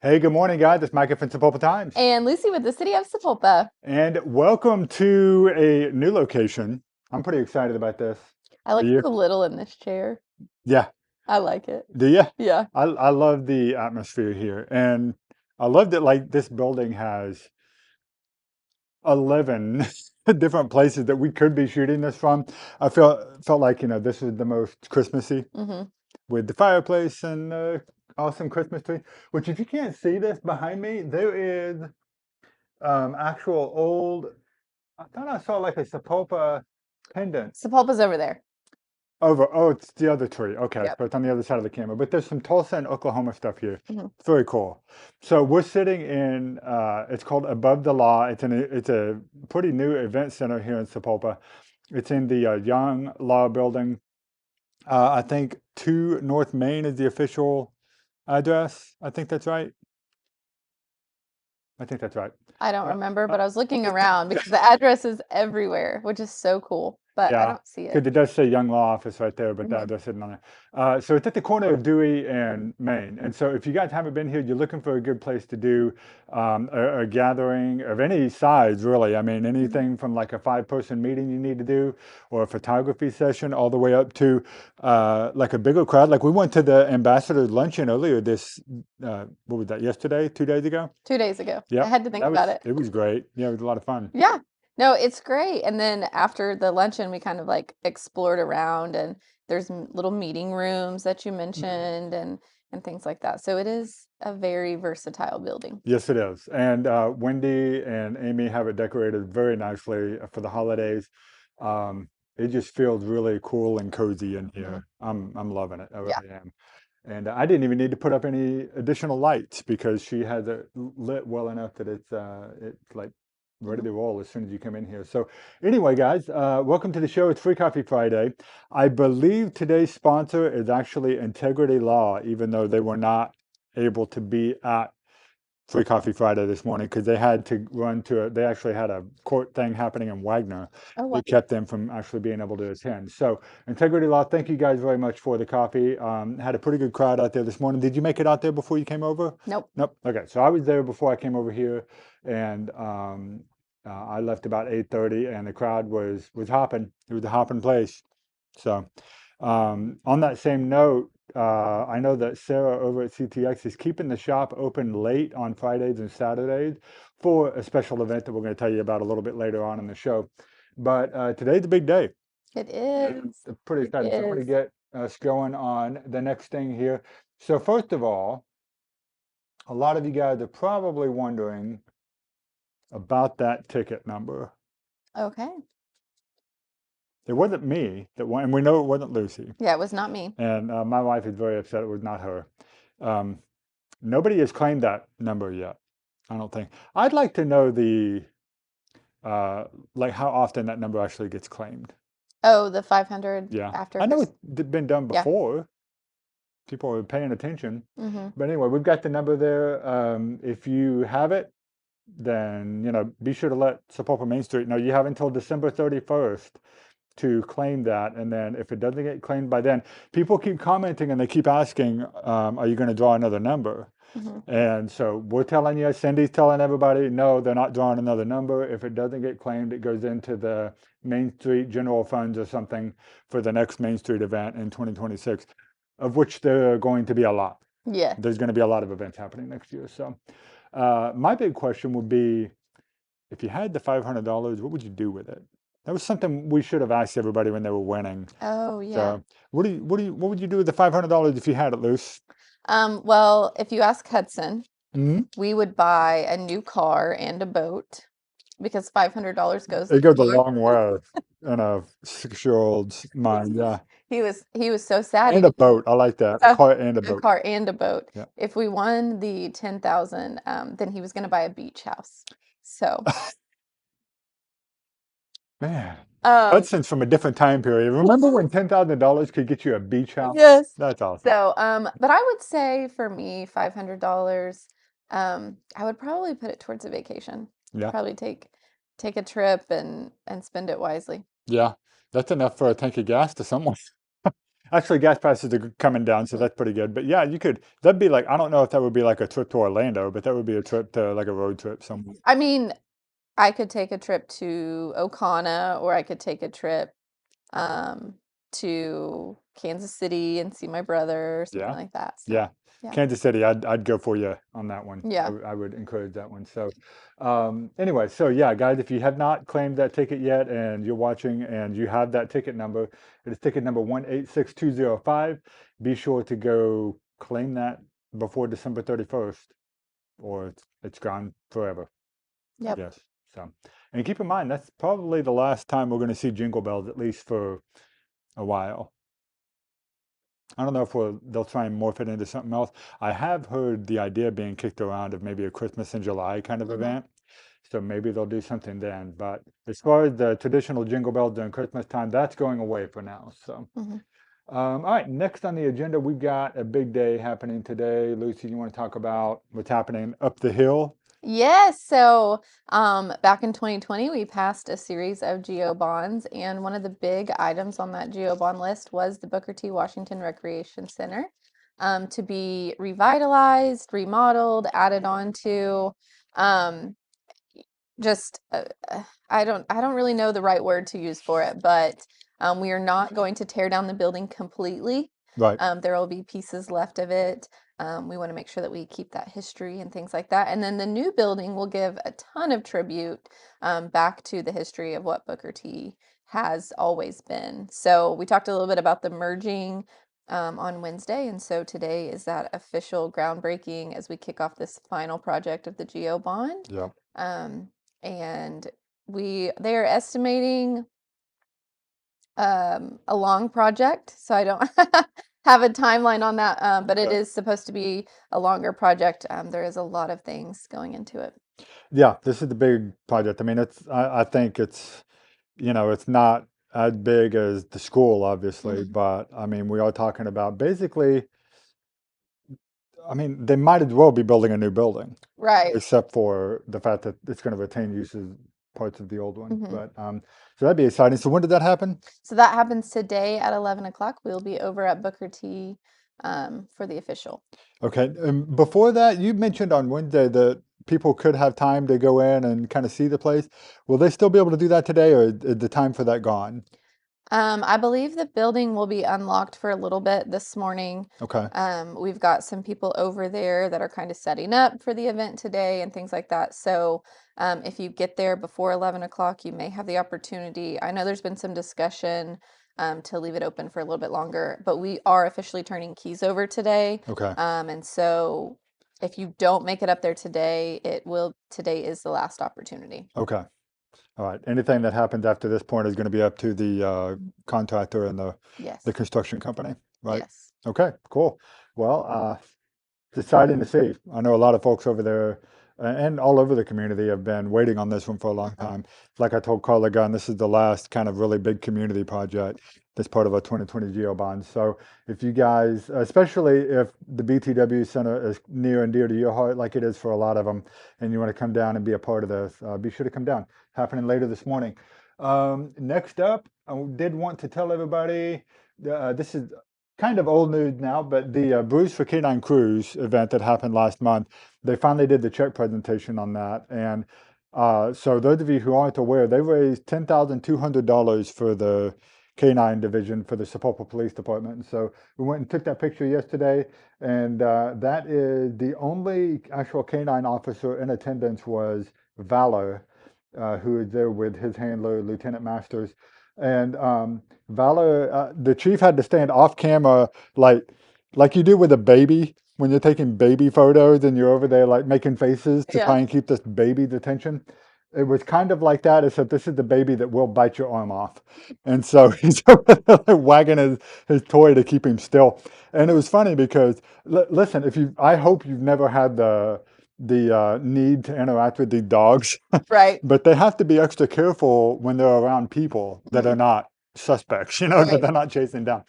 Hey, good morning, guys. It's Micah from Sapulpa Times. And Lucy with the City of Sapulpa. And welcome to a new location. I'm pretty excited about this. I Are look you? so little in this chair. Yeah. I like it. Do you? Yeah. I love the atmosphere here. And I love that like this building has 11 different places that we could be shooting this from. I felt like, this is the most Christmassy hmm with the fireplace and awesome Christmas tree. Which if you can't see this behind me, there is actual old I thought I saw like a Sapulpa pendant Sapulpa's over there. over. Oh, it's the other tree. Okay, Yep. so it's on the other side of the camera. But there's some Tulsa and Oklahoma stuff here. hmm It's very cool. So we're sitting in. It's called Above the Law. It's a pretty new event center here in Sapulpa. It's in the Young Law Building. I think 2 North Main is the official address. I think that's right. I think that's right. I don't Uh, remember, uh, but I was looking around because the address is everywhere, which is so cool, but I Yeah, don't see it. because it does say Young Law Office right there, but the hmm address isn't on there. So it's at the corner of Dewey and Main. And so if you guys haven't been here, you're looking for a good place to do a gathering of any size, really. I mean, hmm anything from like a 5-person meeting you need to do, or a photography session, all the way up to like a bigger crowd. Like we went to the ambassador luncheon earlier what was that, yesterday, 2 days ago? 2 days ago. I Yep, had to think about it. it was great. Yeah, it was a lot of fun. Yeah. No, it's great. And then after the luncheon, we kind of like explored around and there's little meeting rooms that you mentioned and things like that. So it is a very versatile building. Yes, it is. And Wendy and Amy have it decorated very nicely for the holidays. It just feels really cool and cozy in Mhm. here. I'm loving it. I Yeah. really am. And I didn't even need to put up any additional lights because she has it lit well enough that it's like ready Mhm. to roll as soon as you come in here. So anyway, guys, welcome to the show. It's Free Coffee Friday. I believe today's sponsor is actually Integrity Law, even though they were not able to be at Free Coffee Friday this morning because they had to run to they actually had a court thing happening in Wagner Oh, wow. that kept them from actually being able to attend. So Integrity Law, thank you guys very much for the coffee. Had a pretty good crowd out there this morning. Did you make it out there before you came over? Nope. Nope. Okay, so I was there before I came over here, and I left about 8:30, and the crowd was hopping. It was a hopping place. So on that same note, I know that Sarah over at CTX is keeping the shop open late on Fridays and Saturdays for a special event that we're going to tell you about a little bit later on in the show. But today's a big day. It And is. I'm pretty It excited. So I'm going to is. get us going on the next thing here. So first of all, a lot of you guys are probably wondering about that ticket number. Okay. It wasn't me that won, and we know it wasn't Lucy. Yeah, it was not me. And my wife is very upset it was not her. Um, Nobody has claimed that number yet. I don't think. I'd like to know uh, like how often that number actually gets claimed. Oh, the 500 Yeah, after I know Christmas. it's been done Yeah. before. People are paying attention. hmm But anyway, we've got the number there. If you have it, then be sure to let Sapulpa Main Street know. You have until December 31st to claim that, and then if it doesn't get claimed by then, people keep commenting and they keep asking, "Are you going to draw another number?" hmm And so we're telling you, Cindy's telling everybody, no, they're not drawing another number. If it doesn't get claimed, it goes into the Main Street General Funds or something for the next Main Street event in 2026, of which there are going to be a lot. Yeah. There's going to be a lot of events happening next year. So my big question would be, if you had the $500, what would you do with it? That was something we should have asked everybody when they were winning. Oh, yeah. So what would you do with the $500 if you had it, Luce? Well, if you ask Hudson, Hmm. we would buy a new car and a boat because $500 goes It in goes a the car. long way in a 6-year-old's mind, yeah. He was so sad he And a didn't boat, I like that. A have car and a a boat. car and a boat. Yeah. If we won the 10,000, then he was going to buy a beach house. So, Man, um, Hudson's from a different time period. Remember when $10,000 could get you a beach house? yes. That's awesome. So, but I would say for me, $500, I would probably put it towards a vacation. Yeah, Probably take a trip and spend it wisely. yeah. That's enough for a tank of gas to someone. Actually, gas prices are coming down, so Mm. that's pretty good. But yeah, you could. That'd be like, I don't know if that would be like a trip to Orlando, but that would be a trip to like a road trip somewhere. I mean, I could take a trip to Okana, or I could take a trip um, to Kansas City and see my brother or something Yeah. like that. So, Yeah, yeah. Kansas City, I'd go for you on that one. Yeah. I would encourage that one. So, anyway, so yeah, guys, if you have not claimed that ticket yet and you're watching and you have that ticket number, it is ticket number 186205. Be sure to go claim that before December 31st, or it's gone forever, I Yep. guess. So, and keep in mind that's probably the last time we're going to see Jingle Bells, at least for a while. I don't know if they'll try and morph it into something else. I have heard the idea being kicked around of maybe a Christmas in July kind of Hmm. event. So maybe they'll do something then. But as far as the traditional Jingle Bells during Christmas time, that's going away for now. So, Hmm. all right, next on the agenda, we've got a big day happening today. Lucy, you want to talk about what's happening up the hill? Yes. So, back in 2020, we passed a series of geo bonds, and one of the big items on that geo bond list was the Booker T. Washington Recreation Center, to be revitalized, remodeled, added on to. Um, just I don't really know the right word to use for it, but we are not going to tear down the building completely. Right. There will be pieces left of it. We want to make sure that we keep that history and things like that. And then the new building will give a ton of tribute back to the history of what Booker T has always been. So we talked a little bit about the merging on Wednesday, and so today is that official groundbreaking as we kick off this final project of the Geo Bond. Yeah. Um, and they are estimating a long project, so I don't have a timeline on that, but it Okay. is supposed to be a longer project. There is a lot of things going into it. Yeah, this is the big project. I mean, I think it's, it's not as big as the school, obviously, Hmm. but I mean, we are talking about basically, I mean, they might as well be building a new building, Right. except for the fact that it's going to retain uses parts of the old one. Hmm. But so that'd be exciting. So when did that happen? So that happens today at 11 o'clock. We'll be over at Booker T for the official. Okay. Before that, you mentioned on Wednesday that people could have time to go in and kind of see the place. Will they still be able to do that today, or is the time for that gone? I believe the building will be unlocked for a little bit this morning. Okay. We've got some people over there that are kind of setting up for the event today and things like that. So, if you get there before 11 o'clock, you may have the opportunity. I know there's been some discussion to leave it open for a little bit longer, but we are officially turning keys over today. Okay. And so if you don't make it up there today, today is the last opportunity. Okay. All right. Anything that happens after this point is going to be up to the contractor and the Yes. construction company, right? Yes. Okay, cool. Well, it's exciting to see. I know a lot of folks over there and all over the community have been waiting on this one for a long Uh-huh. time. Like I told Carla Gunn, this is the last kind of really big community project that's part of our 2020 Geo Bond. So if you guys, especially if the BTW Center is near and dear to your heart, like it is for a lot of them, and you want to come down and be a part of this, be sure to come down. Happening later this morning. Next up, I did want to tell everybody, this is kind of old news now, but the Brews For K9 Crews event that happened last month, they finally did the check presentation on that. And so those of you who aren't aware, they raised $10,200 for the K9 division for the Sapulpa Police Department. And so we went and took that picture yesterday, and that is the only actual K9 officer in attendance was Valor, who is there with his handler, Lieutenant Masters. And Valor, the chief had to stand off camera, like you do with a baby when you're taking baby photos and you're over there like making faces to Yeah. try and keep this baby's attention. It was kind of like that, except this is the baby that will bite your arm off. And so he's over there like wagging his toy to keep him still. And it was funny because listen, I hope you've never had the need to interact with these dogs, Right. but they have to be extra careful when they're around people that Hmm. are not suspects, that Right. they're not chasing down.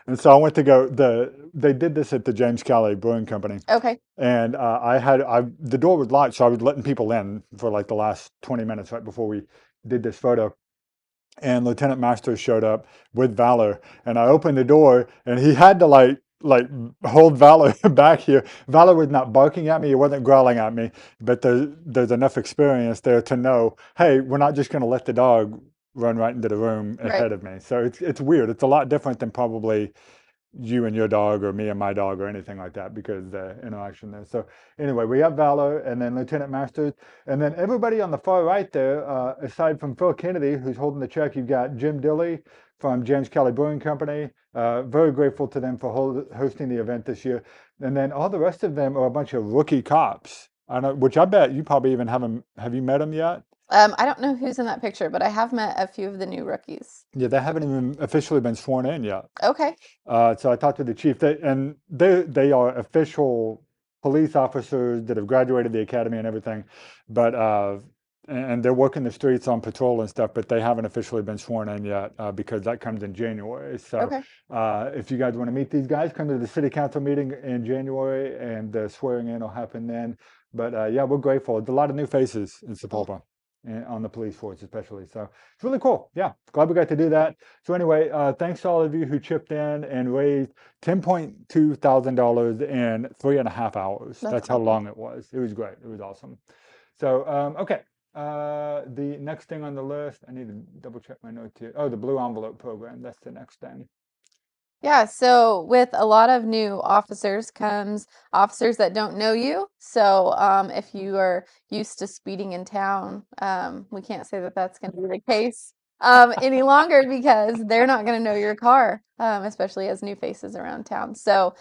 And so I went to go. They did this at the James Calley Brewing Company, Okay. and the door was locked, so I was letting people in for like the last 20 minutes right before we did this photo. and Lieutenant Masters showed up with Valor, and I opened the door, and he had to like hold Valor back here. Valor was not barking at me, he wasn't growling at me, but there's enough experience there to know, hey, we're not just going to let the dog run right into the room Right. ahead of me. So it's weird. It's a lot different than probably you and your dog or me and my dog or anything like that because the interaction there. So anyway, we have Valor and then Lieutenant Masters and then everybody on the far right there, aside from Phil Kennedy, who's holding the check, you've got Jim Dilly from James Kelly Brewing Company. Very grateful to them for hosting the event this year. And then all the rest of them are a bunch of rookie cops. I know, which I bet you probably even haven't. Have you met them yet? I don't know who's in that picture, but I have met a few of the new rookies. Yeah, they haven't even officially been sworn in yet. Okay. So I talked to the chief, and they are official police officers that have graduated the academy and everything, but and they're working the streets on patrol and stuff, but they haven't officially been sworn in yet because that comes in January. So Okay. if you guys want to meet these guys, come to the city council meeting in January, and the swearing in will happen then. But yeah, we're grateful. There's a lot of new faces in Yeah. Sapulpa. And on the police force, especially. So it's really cool. Yeah, glad we got to do that. So anyway, thanks to all of you who chipped in and raised $10,200 in 3.5 hours. That's That's how awesome. long it was. It was great. It was awesome. So okay, the next thing on the list, I need to double check my notes here. Oh, the blue envelope program. That's the next thing. Yeah, so with a lot of new officers comes officers that don't know you. So if you are used to speeding in town, we can't say that that's going to be the case any longer because they're not going to know your car, especially as new faces around town. So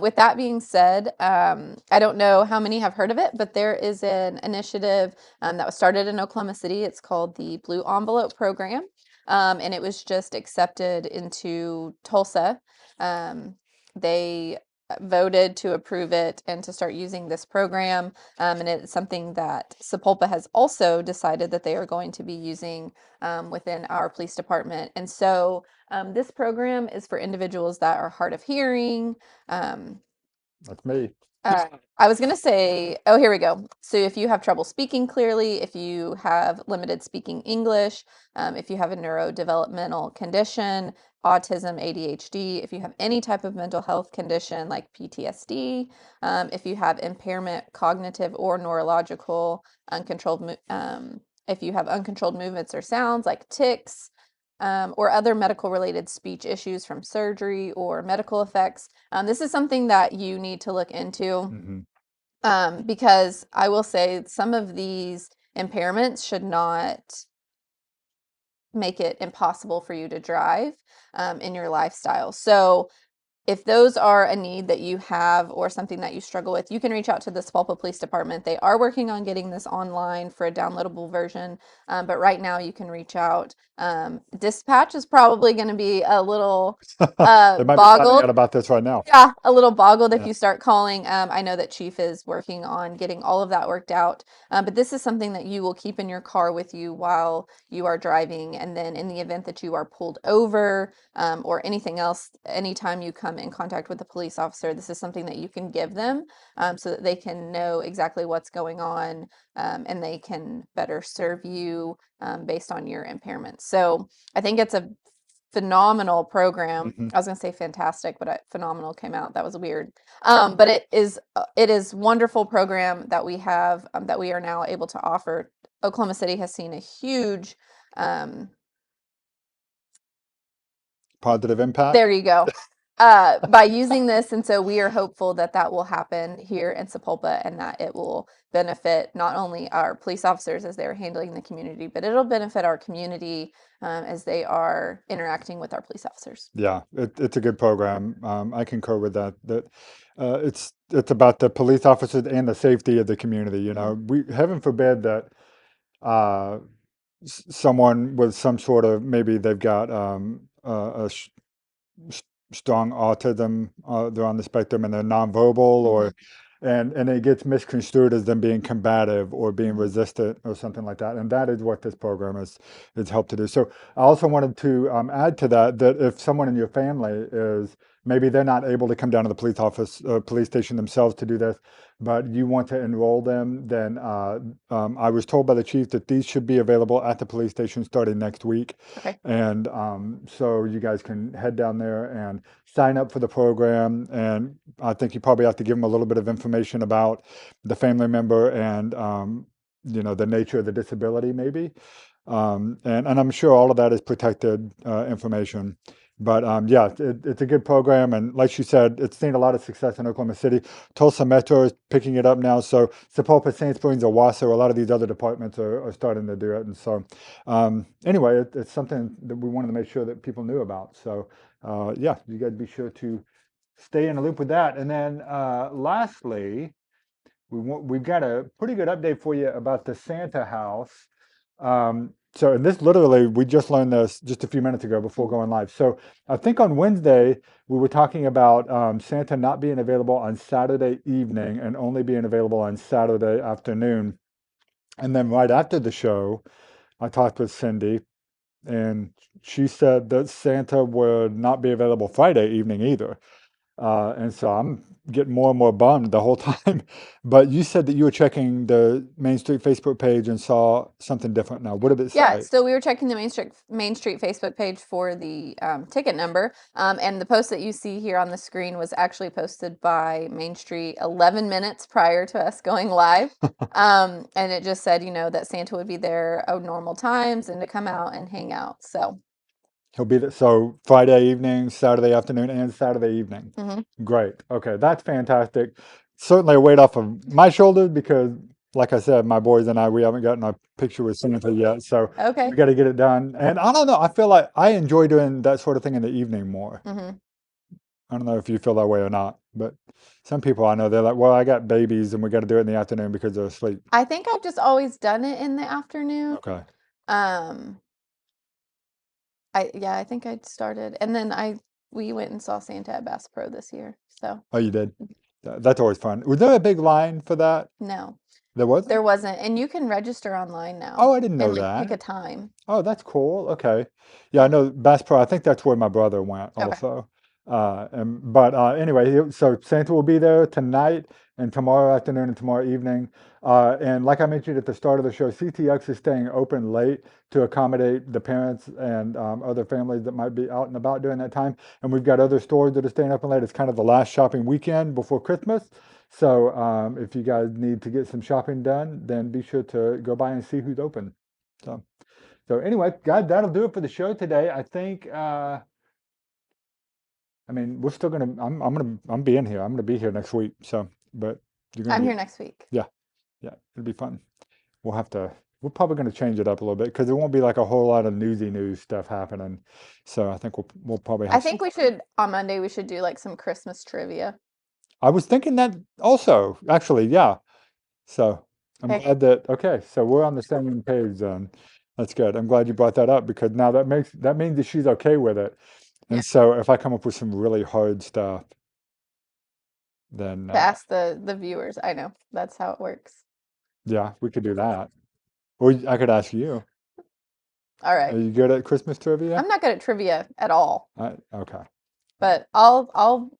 with that being said, I don't know how many have heard of it, but there is an initiative that was started in Oklahoma City. It's called the Blue Envelope Program. And it was just accepted into Tulsa. Um, they voted to approve it and to start using this program. And it's something that Sapulpa has also decided that they are going to be using within our police department. And so this program is for individuals that are hard of hearing, um, That's me. uh, I was going to say, oh, here we go. So if you have trouble speaking clearly, if you have limited speaking English, if you have a neurodevelopmental condition, autism, ADHD, if you have any type of mental health condition like PTSD, if you have impairment, cognitive or neurological, if you have uncontrolled movements or sounds like tics, or other medical related speech issues from surgery or medical effects, this is something that you need to look into Hmm. because I will say some of these impairments should not make it impossible for you to drive in your lifestyle. So if those are a need that you have or something that you struggle with, you can reach out to the Sapulpa Police Department. They are working on getting this online for a downloadable version, but right now you can reach out. Dispatch is probably going to be a little They might be finding boggled. out about this right now. Yeah, a little boggled if Yeah. you start calling. I know that Chief is working on getting all of that worked out, but this is something that you will keep in your car with you while you are driving. And then, in the event that you are pulled over or anything else, anytime you come in contact with a police officer, this is something that you can give them so that they can know exactly what's going on and they can better serve you based on your impairments. So, I think it's a phenomenal program. Hmm. I was gonna say fantastic, but phenomenal came out. That was weird. But it is wonderful program that we have that we are now able to offer. Oklahoma City has seen a huge um, Positive impact. there you go. By using this, and so we are hopeful that that will happen here in Sapulpa and that it will benefit not only our police officers as they're handling the community, but it'll benefit our community as they are interacting with our police officers. Yeah, it's a good program. I concur with that. That it's about the police officers and the safety of the community. You Mhm. know, we heaven forbid that uh, someone with some sort of maybe they've got s- strong autism, they're on the spectrum and they're nonverbal, Mhm. or and it gets misconstrued as them being combative or being Mhm. resistant or something like that. And that is what this program is helped to do. So I also wanted to add to that that if someone in your family is maybe they're not able to come down to the police station themselves to do this, but you want to enroll them, then I was told by the chief that these should be available at the police station starting next week. Okay. And so you guys can head down there and sign up for the program. And I think you probably have to give them a little bit of information about the family member and, the nature of the disability, maybe. And I'm sure all of that is protected information. But yeah, it's a good program. And like she said, it's seen a lot of success in Oklahoma City. Tulsa Metro is picking it up now. So Sapulpa, St. Springs, Owasso, a lot of these other departments are starting to do it. And so anyway, it's something that we wanted to make sure that people knew about. So yeah, you got to be sure to stay in the loop with that. And then lastly, we've got a pretty good update for you about the Santa house. So, and this literally, we just learned this just a few minutes ago before going live. So, I think on Wednesday, we were talking about Santa not being available on Saturday evening and only being available on Saturday afternoon. And then right after the show, I talked with Cindy, and she said that Santa would not be available Friday evening either. And so I'm getting more and more bummed the whole time. But you said that you were checking the Main Street Facebook page and saw something different now. What did it Yeah, say? so we were checking the Main Street Facebook page for the ticket number, and the post that you see here on the screen was actually posted by Main Street 11 minutes prior to us going live, and it just said, that Santa would be there at normal times and to come out and hang out. So, He'll be there. So Friday evening, Saturday afternoon, and Saturday evening. mhm. Great. Okay, that's fantastic. Certainly a weight off of my shoulders because, like I said, my boys and I, we haven't gotten a picture with Santa yet. So we Okay. got to get it done. And I don't know, I feel like I enjoy doing that sort of thing in the evening more. Hmm. I don't know if you feel that way or not, but some people I know, they're like, well, I got babies and we got to do it in the afternoon because they're asleep. I think I've just always done it in the afternoon. Okay. Um, I think I started, and then we went and saw Santa at Bass Pro this year. So Oh, you did? That's always fun. Was there a big line for that? no, There there wasn't? wasn't, and you can register online now Oh, I didn't and know like pick a that. time. Oh, that's cool. Okay. Yeah, I Yeah. know Bass Pro. I think that's where my brother went Okay. also. But anyway, so Santa will be there tonight and tomorrow afternoon and tomorrow evening. And like I mentioned at the start of the show, CTX is staying open late to accommodate the parents and other families that might be out and about during that time. And we've got other stores that are staying open late. It's kind of the last shopping weekend before Christmas. So if you guys need to get some shopping done, then be sure to go by and see who's open. So. So anyway, guys, that'll do it for the show today. I think I mean we're still gonna I'm being here. I'm gonna be here next week. So but you're gonna I'm be here next week. yeah, yeah, it'll be fun. We'll have to we're probably gonna change it up a little bit because there won't be like a whole lot of newsy news stuff happening. So I think we'll probably I have think some. we should on Monday we should do like some Christmas trivia. I was thinking that also, actually, yeah. So I'm Okay. glad that okay, so we're on the same page then. That's good. I'm glad you brought that up because now that means that she's okay with it. Yeah. And so if I come up with some really hard stuff, then To ask the viewers. I know. That's how it works. yeah, we could do that. Or I could ask you. All Are right. you good at Christmas trivia? I'm not good at trivia at all, Okay. but I'll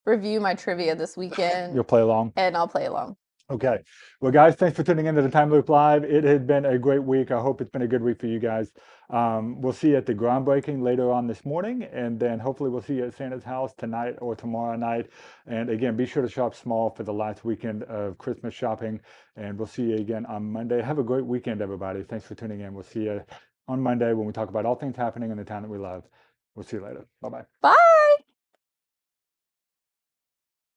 review my trivia this weekend You'll play along? and I'll play along. Okay. Well, guys, thanks for tuning into the Time Loop Live. It has been a great week. I hope it's been a good week for you guys. We'll see you at the groundbreaking later on this morning, and then hopefully we'll see you at Santa's house tonight or tomorrow night. And again, be sure to shop small for the last weekend of Christmas shopping, and we'll see you again on Monday. Have a great weekend, everybody. Thanks for tuning in. We'll see you on Monday when we talk about all things happening in the town that we love. We'll see you later. Bye-bye. Bye.